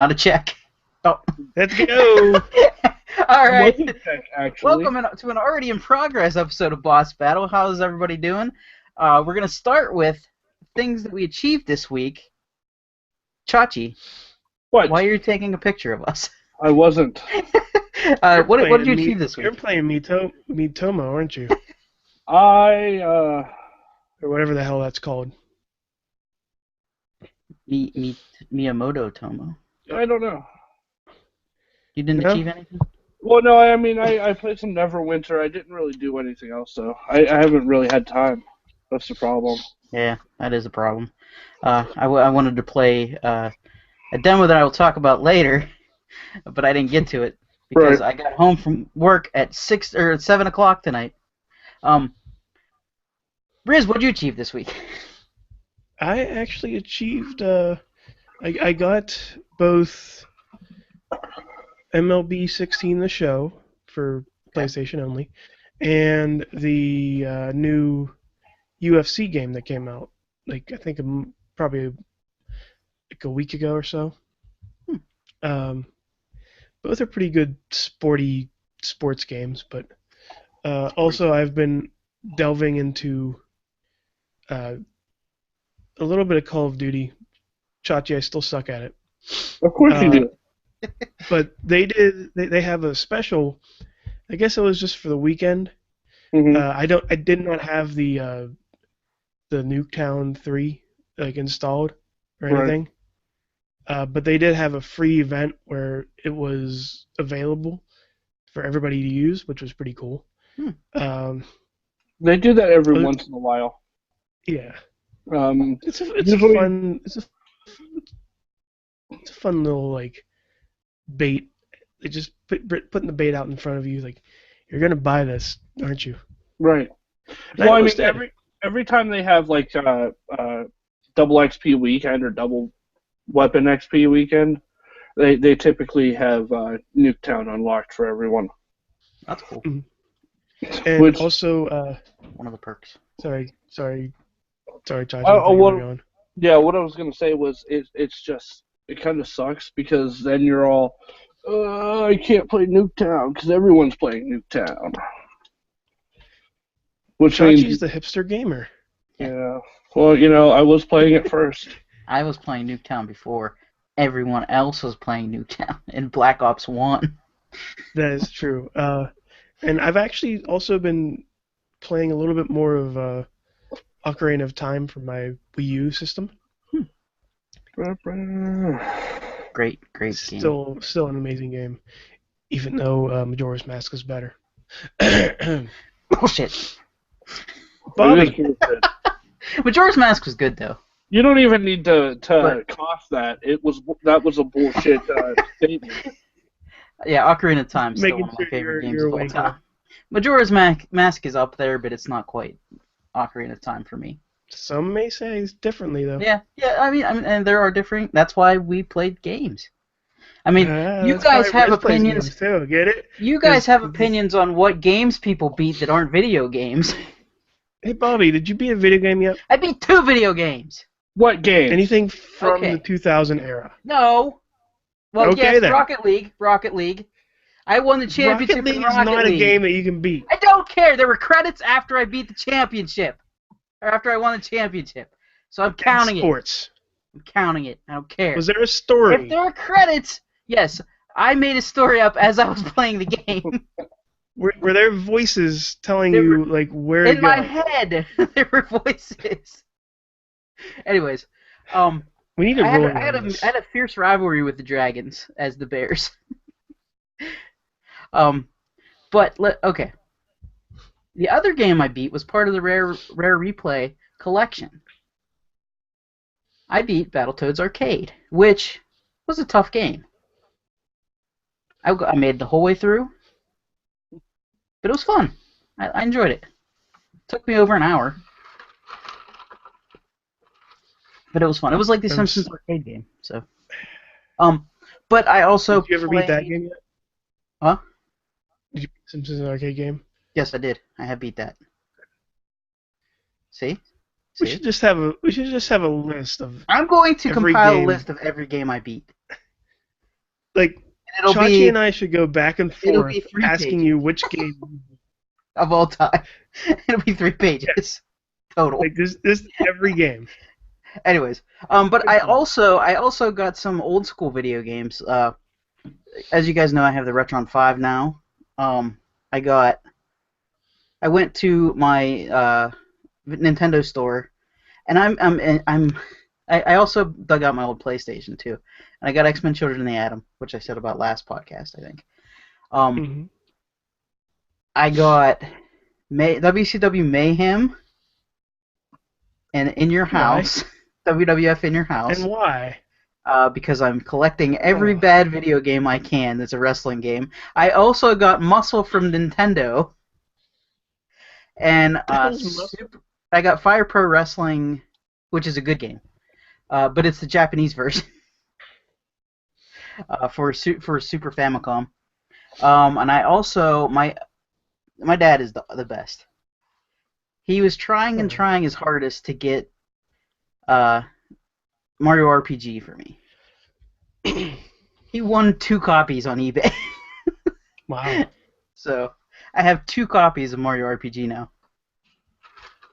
Not a check. Oh. Let's go. All It right. wasn't tech, actually. Welcome to an already in progress episode of Boss Battle. How's everybody doing? We're going to start with things that we achieved this week. Chachi, What? why are you taking a picture of us? I wasn't. What did you achieve this You're week? playing Miitomo, aren't you? I, Or whatever the hell that's called. Miyamoto Tomo. I don't know. You didn't No? achieve anything? Well, no, I played some Neverwinter. I didn't really do anything else, though. I haven't really had time. That's the problem. Yeah, that is a problem. I wanted to play a demo that I will talk about later, but I didn't get to it because Right. I got home from work at 7 o'clock tonight. Riz, what did you achieve this week? I actually achieved. I got both MLB 16 the show for PlayStation only, and the new UFC game that came out. Like I think probably like a week ago or so. Both are pretty good sports games, but also I've been delving into a little bit of Call of Duty. Chachi, I still suck at it. Of course you do. But they have a special. I guess it was just for the weekend. Hmm. I did not have the Nuketown 3 like installed or Right. anything. But they did have a free event where it was available for everybody to use, which was pretty cool. They do that every Other- once in a while. Yeah, it's Usually- a fun little like bait. They just putting the bait out in front of you, like you're gonna buy this, aren't you? Right. And Well, I mean, almost did. every time they have like double XP weekend or double weapon XP weekend, they typically have Nuketown unlocked for everyone. That's cool. And Which- also, One of the perks. sorry, Chachi. Oh, I thought you what- were going. Yeah, what I was gonna say was it kind of sucks because then you're all, I can't play Nuketown because everyone's playing Nuketown. Which Chachi's means, the hipster gamer. yeah. Well, I was playing it first. I was playing Nuketown before everyone else was playing Nuketown in Black Ops 1. That is true. And I've actually also been playing a little bit more of Ocarina of Time for my Wii U system. Great game. Still an amazing game, even though Majora's Mask is better. Bullshit. Bobby, Majora's Mask was good though. You don't even need to But- cough that. That was a bullshit statement. Yeah, Ocarina of Time is still Making one of my sure favorite games you're of all awake, time. Majora's Mask is up there, but it's not quite Ocarina of Time for me. some may say differently though. Yeah. I mean, and there are different. That's why we played games. I mean, you That's guys why have Riz plays opinions. games too, get it? You guys have 'Cause- opinions on what games people beat that aren't video games. Hey Bobby, did you beat a video game yet? I beat 2 video games. What game? Anything from Okay. the 2000 era? No. Well, Okay, yes, then. Rocket League. I won the championship Rocket League in is Rocket not League. a game that you can beat. I don't care. There were credits after I beat the championship, or after I won the championship. So I'm counting it. Sports. I'm counting it. I don't care. Was there a story? If there are credits, yes, I made a story up as I was playing the game. Were there voices telling There you were- like where to In go? my head, there were voices. Anyways, We need to I roll had on this. a fierce rivalry with the Dragons as the Bears. Okay. The other game I beat was part of the Rare Replay collection. I beat Battletoads Arcade, which was a tough game. I made it the whole way through, but it was fun. I enjoyed it. Took me over an hour, but it was fun. It was like the Simpsons arcade game. So, but I also Did you ever beat that played- game yet? Huh? Did you beat Simpsons arcade game? Yes, I did. I have beat that. See? We should just have a list of. I'm going to Every compile game. a list of every game I beat. It'll Chachi be and I should go back and it'll forth be 3 asking pages. you which game. of all time. It'll be 3 pages total. Like this every game. Anyways, but I also got some old school video games. As you guys know, I have the Retron 5 now. I went to my Nintendo store, and I also dug out my old PlayStation too, and I got X-Men: Children of the Atom, which I said about last podcast, I think. Mhm. I got WCW Mayhem and In Your House, WWF In Your House. And why? Because I'm collecting every Oh. bad video game I can that's a wrestling game. I also got Muscle from Nintendo, and The hell's Muscle? I got Fire Pro Wrestling, which is a good game, but it's the Japanese version for Super Famicom. And I also my dad is the best. He was trying and trying his hardest to get Mario RPG for me. He won 2 copies on eBay. Wow. So I have 2 copies of Mario RPG now.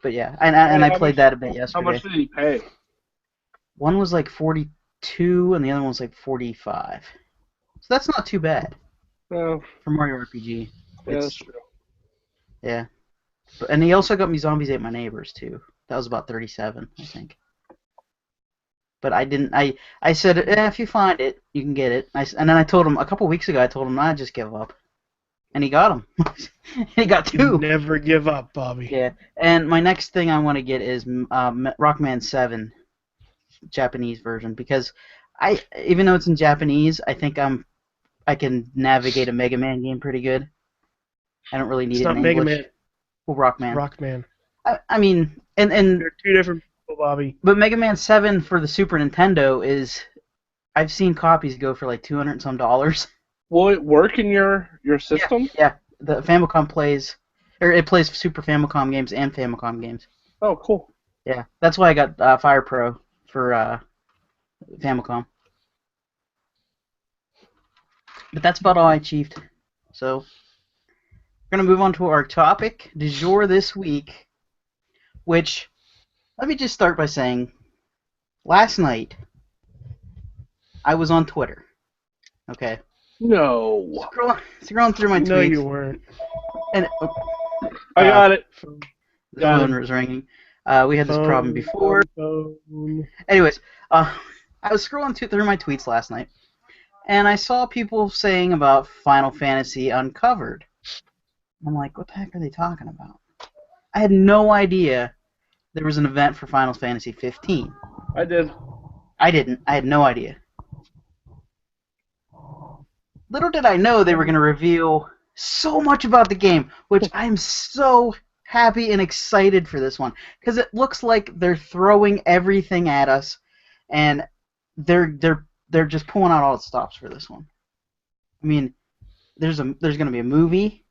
But yeah, and I played that a bit yesterday. How much did he pay? One was like 42, and the other one was like 45. So that's not too bad Oh, for Mario RPG. yeah, that's true. Yeah. And he also got me Zombies Ate My Neighbors too. That was about 37, I think. But I didn't. I said, if you find it, you can get it. And then I told him a couple weeks ago. I told him I'd just give up, and he got them. He got 2. You never give up, Bobby. Yeah. And my next thing I want to get is Rockman 7, Japanese version, because even though it's in Japanese, I think I can navigate a Mega Man game pretty good. I don't really need It's it not in Mega English. Man. Well, Rockman. Rockman. I mean, and They're 2 different people, Bobby. but Mega Man 7 for the Super Nintendo is, I've seen copies go for like $200 and some. Will it work in your system? Yeah, the Famicom plays, or it plays Super Famicom games and Famicom games. Oh, cool. Yeah, that's why I got Fire Pro for Famicom. But that's about all I achieved. So we're gonna move on to our topic du jour this week, which, let me just start by saying, last night I was on Twitter. Okay. No. Scrolling through my tweets. No, you weren't. And I got it. the Got phone was ringing. We had this problem before. Phone. Anyways, I was scrolling through my tweets last night, and I saw people saying about Final Fantasy Uncovered. I'm like, what the heck are they talking about? I had no idea there was an event for Final Fantasy 15. I did. I didn't. I had no idea. Little did I know they were going to reveal so much about the game, which I'm so happy and excited for this one, because it looks like they're throwing everything at us, and they're just pulling out all the stops for this one. I mean, there's going to be a movie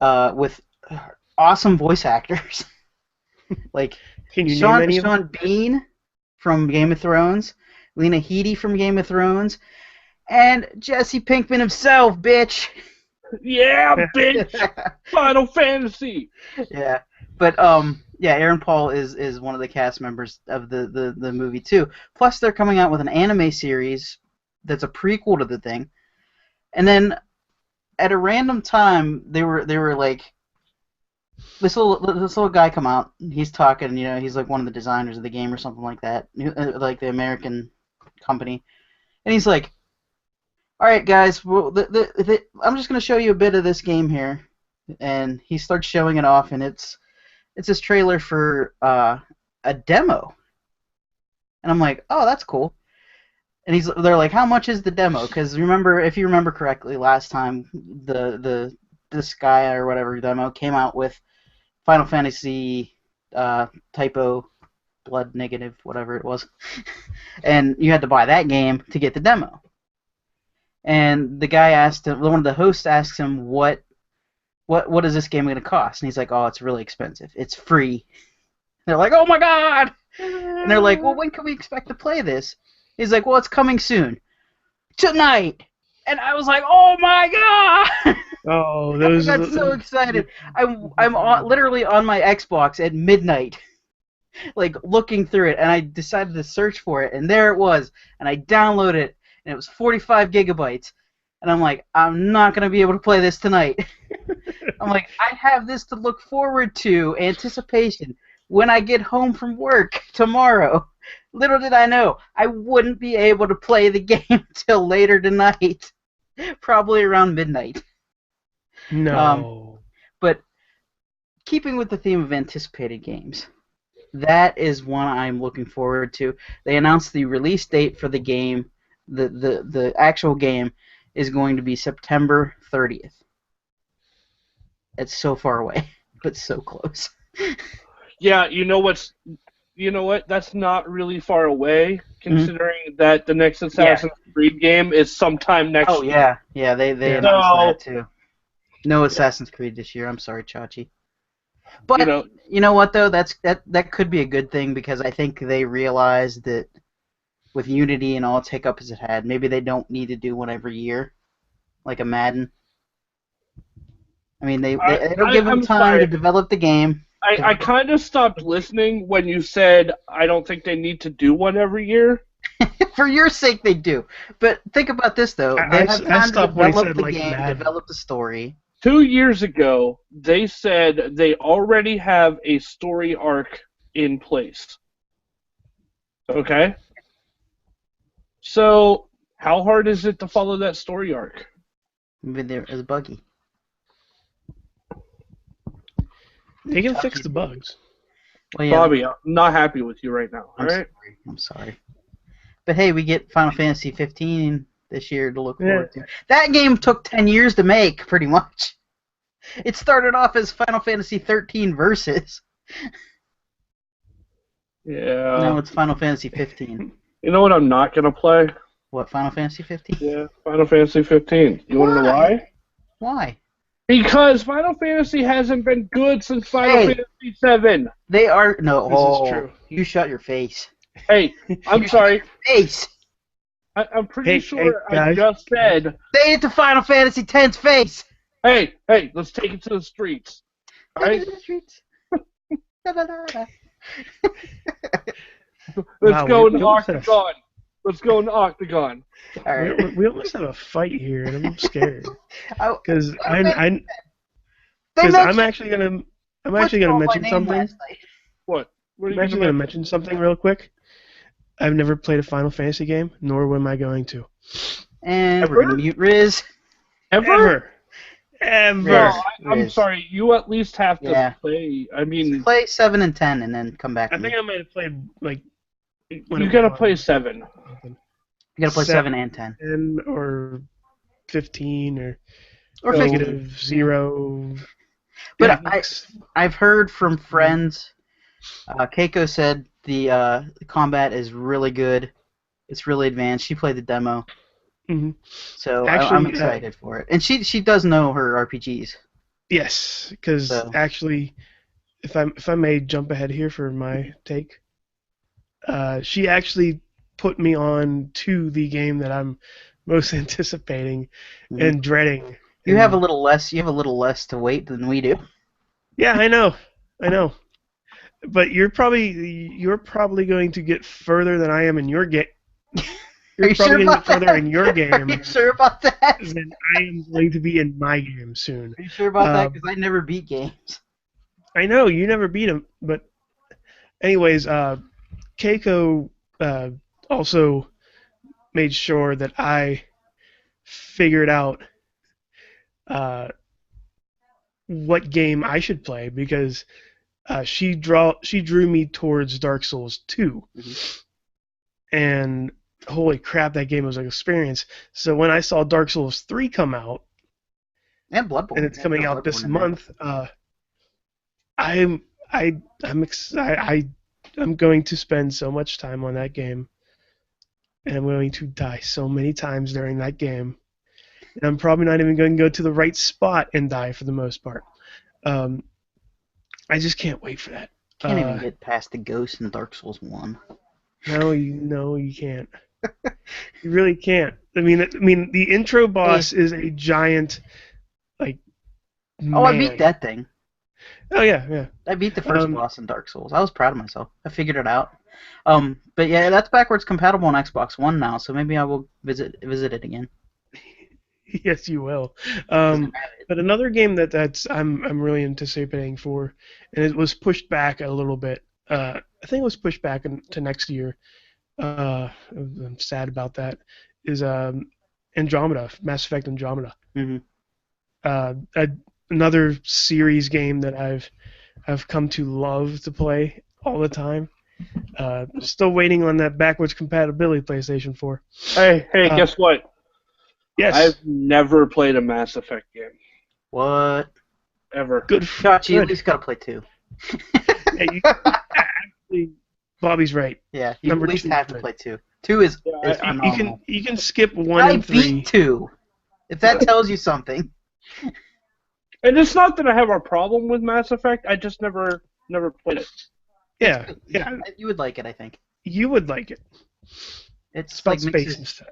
with awesome voice actors, like Can you name any of them? Sean Bean from Game of Thrones, Lena Headey from Game of Thrones, and Jesse Pinkman himself, bitch. Yeah, bitch. Final Fantasy. Yeah, but yeah, Aaron Paul is one of the cast members of the movie too. Plus, they're coming out with an anime series that's a prequel to the thing. And then, at a random time, they were like, this little guy come out. He's talking, he's like one of the designers of the game or something like that, like the American company, and he's like, all right, guys, well, I'm just going to show you a bit of this game here. And he starts showing it off, and it's this trailer for a demo. And I'm like, oh, that's cool. And they're like, how much is the demo? Because if you remember correctly, last time this guy or whatever demo came out with Final Fantasy Typo Blood Negative, whatever it was. And you had to buy that game to get the demo. And the guy asked him, one of the hosts asks him, what is this game going to cost? And he's like, oh, it's really expensive. It's free. And they're like, oh my god! And they're like, well, when can we expect to play this? He's like, well, it's coming soon. Tonight! and I was like, "Oh my god!" Oh, I those are got so excited. I'm literally on my Xbox at midnight, like looking through it, and I decided to search for it, and there it was, and I downloaded it, and it was 45 gigabytes, and I'm like, I'm not gonna be able to play this tonight. I'm like, I have this to look forward to, anticipation, when I get home from work tomorrow. Little did I know, I wouldn't be able to play the game till later tonight, probably around midnight. no. But keeping with the theme of anticipated games, that is one I'm looking forward to. They announced the release date for the game. The actual game is going to be September 30th. It's so far away, but so close. Yeah, you know what? That's not really far away, considering that the next Assassin's Creed game is sometime next Oh year. yeah, they Yeah. announced that too. No Assassin's Creed this year. I'm sorry, Chachi. But you know what though? That could be a good thing because I think they realized that with Unity and all its hiccups it had, maybe they don't need to do one every year, like a Madden. I mean, it'll give them I'm time sorry. to develop the game. I kind of stopped listening when you said I don't think they need to do one every year. For your sake, they do. But think about this though: they have I time to stopped when he develop said, the like, game, Madden. develop the story. 2 years ago, they said they already have a story arc in place. Okay? So, how hard is it to follow that story arc? Maybe there is buggy. They can fix the bugs. Well, yeah, Bobby, I'm not happy with you right now, I'm alright? sorry. I'm sorry. But hey, we get Final Fantasy 15 this year to look forward to. That game took 10 years to make, pretty much. It started off as Final Fantasy 13 Versus. Yeah. Now it's Final Fantasy 15. You know what I'm not going to play? What, Final Fantasy 15? Yeah, Final Fantasy 15. You want to know why? Why? Because Final Fantasy hasn't been good since Final Hey. Fantasy 7. They are... No, This is true. You shut your face. Hey, I'm sorry. Face! I'm pretty Hey, sure hey, I guys. just said, Say it to Final Fantasy X's face! hey, let's take it to the streets. Alright? Let's Wow, go in we the almost had a- Octagon. Let's go in the Octagon. All right. We almost have a fight here, and I'm scared Oh, because they I'm mentioned actually gonna football by mention name something. last night. What? What are I'm you actually gonna gonna mention something real quick. I've never played a Final Fantasy game, nor am I going to. And Ever? we're gonna mute Riz. Ever? Ever. No, I'm Riz. sorry. You at least have to Yeah. play. I mean, Play 7 and 10 and then come back. I to think me. I might have played like. you gotta play 7. You gotta play 7 and 10. 10 or 15 or Or So- 15. negative 0. But Yeah, I've heard from friends. Keiko said the combat is really good. It's really advanced. She played the demo, Mhm. so Actually, I'm excited for it. And she does know her RPGs. Yes, because So- actually, if I may jump ahead here for my take, she actually put me on to the game that I'm most anticipating Mhm. and dreading. You And- have a little less. You have a little less to wait than we do. Yeah, I know. But you're probably going to get further than I am in your game. Are You're you probably sure going to about get further that? in your Are game you sure about that? than I am going to be in my game soon. Are you sure about that? Um, Because I never beat games. I know you never beat him, but anyways, Keiko also made sure that I figured out what game I should play because she drew me towards Dark Souls 2, and holy crap, that game was an experience. So when I saw Dark Souls 3 come out, And Bloodborne. and it's coming out this Bloodborne in there. month, I'm going to spend so much time on that game, and I'm going to die so many times during that game, and I'm probably not even going to go to the right spot and die for the most part. I just can't wait for that. Can't even get past the ghost in Dark Souls 1. No, you can't. You really can't. I mean, the intro boss is a giant, like, Oh, I man. beat that thing. Oh yeah. I beat the first Um, boss in Dark Souls. I was proud of myself. I figured it out. But yeah, that's backwards compatible on Xbox One now, so maybe I will visit it again. Yes, you will. 'Cause I have it. But another game that's I'm really anticipating for, and it was pushed back a little bit. I think it was pushed back to next year. I'm sad about that. Is Andromeda, Mass Effect Andromeda. Mhm. Uh, a, Another series game that I've come to love to play all the time. Still waiting on that backwards compatibility PlayStation 4. Hey, Uh, guess what? Yes, I've never played a Mass Effect game What? ever. good. Chachi, you at Good. least gotta play 2. Yeah, actually, Bobby's right. Yeah, you Number at least 2 have is to good. play 2. 2 is Yeah, is phenomenal. You can skip 1 I and 3. beat 2. If that tells you something. And it's not that I have a problem with Mass Effect. I just never played it. Yeah, yeah, You would like it, I think. you would like it. It's It's about like space and stuff.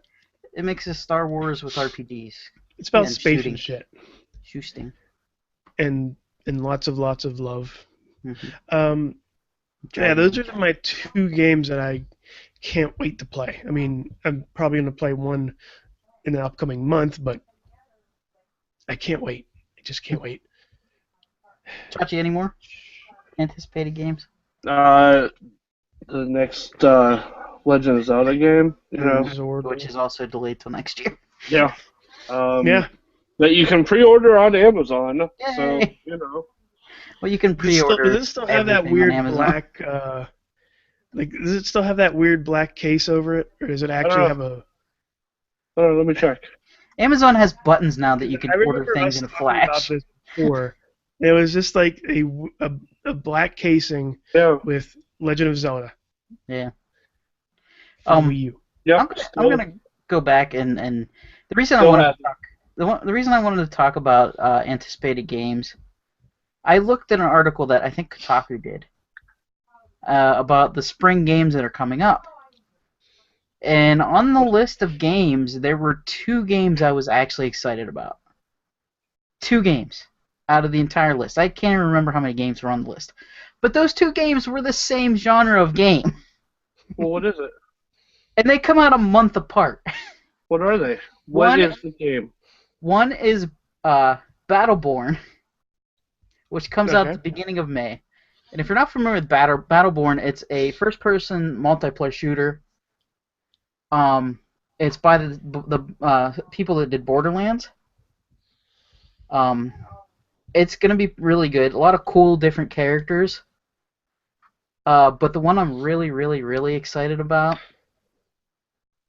it mixes Star Wars with RPGs. It's about and space shooting. and shit, Shooting. and lots of love. Mhm. Yeah, those are my 2 games that I can't wait to play. I mean, I'm probably going to play one in the upcoming month, but I can't wait. I just can't wait. Chachi, any more anticipated games? The next Legend of Zelda game, you know, Zord. Which is also delayed till next year. yeah, Yeah. that you can pre-order on Amazon. So Yay. you know, Well, you can pre-order. Does it still have that everything on weird Amazon. black? Does it still have that weird black case over it, or does it actually know. have a? let me check. Amazon has buttons now that you can I order remember things us in talking about Flash. this before. It was just like a black casing Yeah, with Legend of Zelda Yeah. for Wii U. yeah. I'm gonna go back and the reason I Still wanted have to talk, the reason I wanted to talk about anticipated games, I looked at an article that I think Kotaku did about the spring games that are coming up. And on the list of games, there were 2 games I was actually excited about. 2 games out of the entire list. I can't even remember how many games were on the list. But those 2 games were the same genre of game. Well, what is it? And they come out a month apart. What are they? What One- is the game? One is Battleborn, which comes out Okay. at the beginning of May. And if you're not familiar with Battleborn, it's a first-person multiplayer shooter. It's by the people that did Borderlands. It's gonna be really good. A lot of cool different characters. But the one I'm really, really, really excited about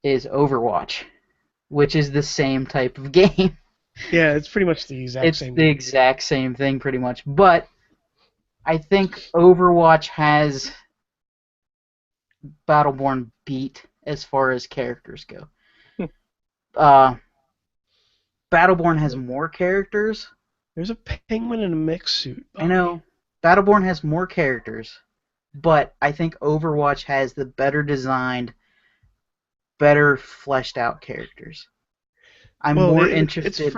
is Overwatch, which is the same type of game. Yeah, it's pretty much the exact It's same. the exact same thing, pretty much. But I think Overwatch has Battleborn beat as far as characters go. Battleborn has more characters. There's a penguin in a mech suit. I know. Battleborn has more characters, but I think Overwatch has the better designed, better fleshed out characters. I'm more interested.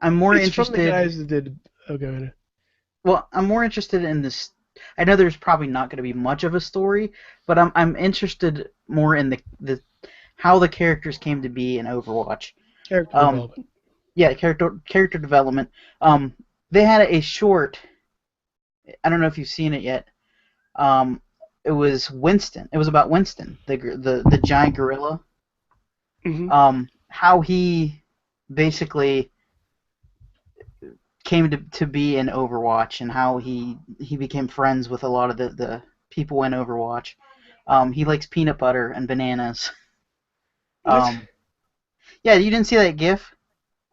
I'm more It's interested. from the guys that did. Oh, go ahead. Well, I'm more interested in this. I know there's probably not going to be much of a story, but I'm interested more in the how the characters came to be in Overwatch. Character development. Yeah, character development. They had a short. I don't know if you've seen it yet. It was Winston. It was about Winston, the giant gorilla. Mm-hmm. How he basically came to be in Overwatch and how he became friends with a lot of the people in Overwatch. He likes peanut butter and bananas. Yeah, you didn't see that GIF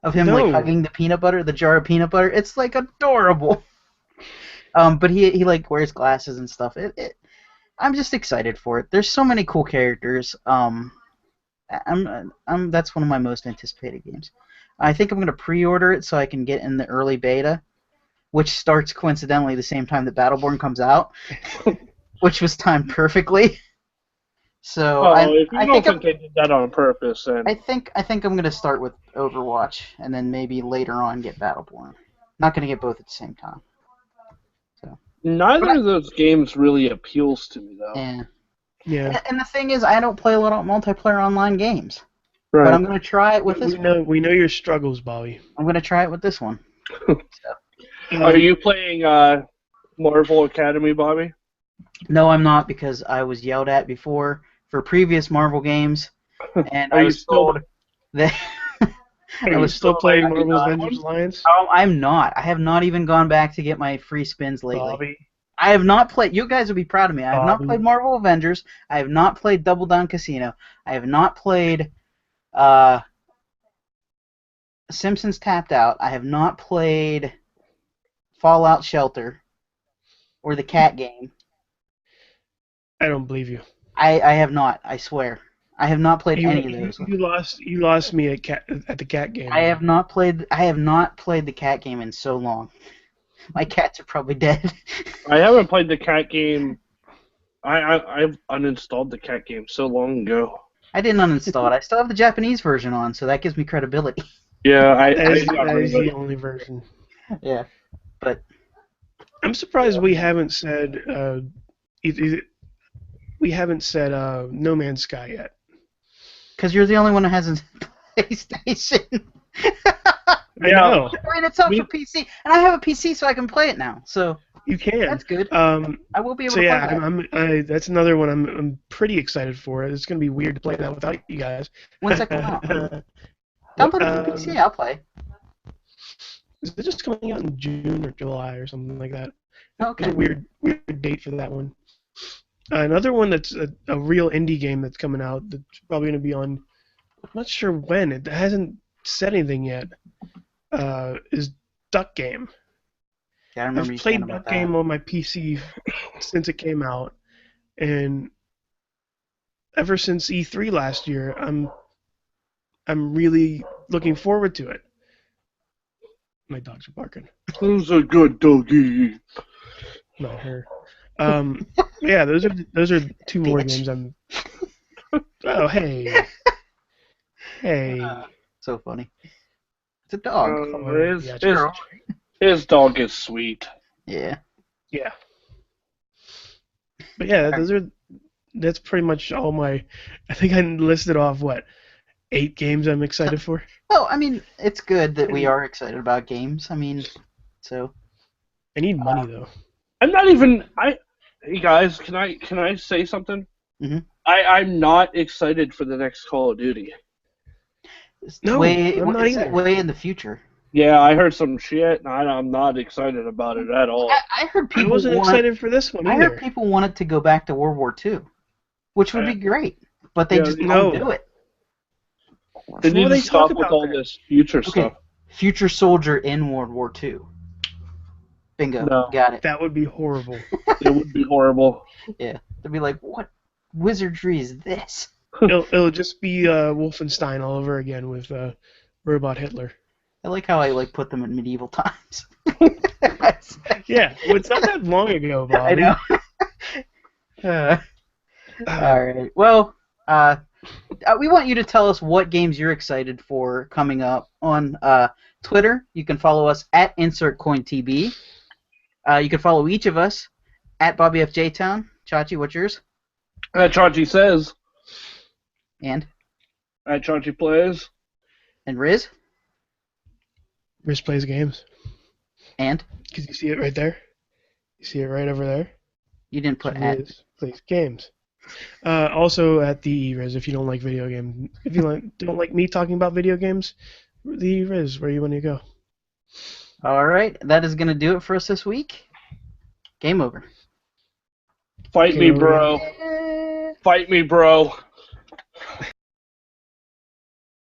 of him like No. hugging the peanut butter, the jar of peanut butter? It's like adorable. But he like wears glasses and stuff. I'm just excited for it. There's so many cool characters. That's one of my most anticipated games. I think I'm gonna pre-order it so I can get in the early beta, which starts coincidentally the same time that Battleborn comes out, which was timed perfectly. So Oh, if you I don't think think they did that on purpose, then I think I'm gonna start with Overwatch and then maybe later on get Battleborn. Not gonna get both at the same time. So neither of those games really appeals to me, though. yeah. Yeah. And the thing is, I don't play a lot of multiplayer online games, but Right. I'm gonna try it with this. We know your struggles, Bobby. I'm gonna try it with this one. Are you playing Marvel Academy, Bobby? No, I'm not because I was yelled at before for previous Marvel games, and Are I you was still? told that Are I you was still playing playing Marvel's that Avengers one? Alliance? I'm not. I have not even gone back to get my free spins lately. Bobby. I have not played. You guys would be proud of me. I have not Bobby. played Marvel Avengers. I have not played Double Down Casino. I have not played Simpsons Tapped Out. I have not played Fallout Shelter or the cat game. I don't believe you. I have not. I swear. I have not played any of those. You lost me at the cat game. I have not played the cat game in so long. My cats are probably dead. I haven't played the cat game. I've uninstalled the cat game so long ago. I didn't uninstall it. I still have the Japanese version on, so that gives me credibility. Yeah, That is got rid of the it. only version. Yeah, but I'm surprised we haven't said No Man's Sky yet. because you're the only one that has a PlayStation. I Yeah. know I mean, it's up for PC, and I have a PC, so I can play it now. So you can. that's good. I will be able So to yeah, play that. that's another one I'm pretty excited for. It's gonna be weird to play that without you guys. When's that come out? Download it for PC. I'll play. Is it just coming out in June or July or something like that? Okay. There's a weird date for that one. Another one that's a real indie game that's coming out that's probably going to be on, I'm not sure when, it hasn't said anything yet, is Duck Game. Yeah, I remember I've you saying played about Duck that. Game on my PC since it came out, and ever since E3 last year, I'm really looking forward to it. My dogs are barking. Who's a good doggy? Not her. Yeah, those are two more Bitch. games I'm. Oh hey, hey. So funny. It's a dog. His dog is sweet. Yeah. Yeah. But yeah, that's pretty much all my. I think I listed off 8 games I'm excited for. Well, I mean, it's good that we are excited about games. I mean, so. I need money though. I'm not even. Hey guys, can I say something? Mhm. I'm not excited for the next Call of Duty. No, I'm not it's either. way in the future. Yeah, I heard some shit, and I'm not excited about it at all. I heard I people wasn't want, excited for this one I either. heard people wanted to go back to World War II, which would be great, but they Yeah, just no. don't do it. They What need are to they stop talking with about all there? this future Okay, stuff. future soldier in World War II. Bingo, No. got it. That would be horrible. It would be horrible. Yeah, they'd be like, what wizardry is this? It'll just be Wolfenstein all over again with Robot Hitler. I like how I put them in medieval times. Yeah, well, it's not that long ago, Bobby. I know. All right. Well, we want you to tell us what games you're excited for coming up on Twitter. You can follow us at InsertCoinTB. You can follow each of us at BobbyFJTown. Chachi, what's yours? At Chachi Says. And At Chachi Plays. Riz? Riz Plays Games. And Because you see it right there. You see it right over there. you didn't put at. Riz Plays Games. Also at the Riz, if you don't like video games, if you don't like me talking about video games, the Riz, where you want to go. All right. That is going to do it for us this week. Game over. Fight me, bro. Fight me, bro.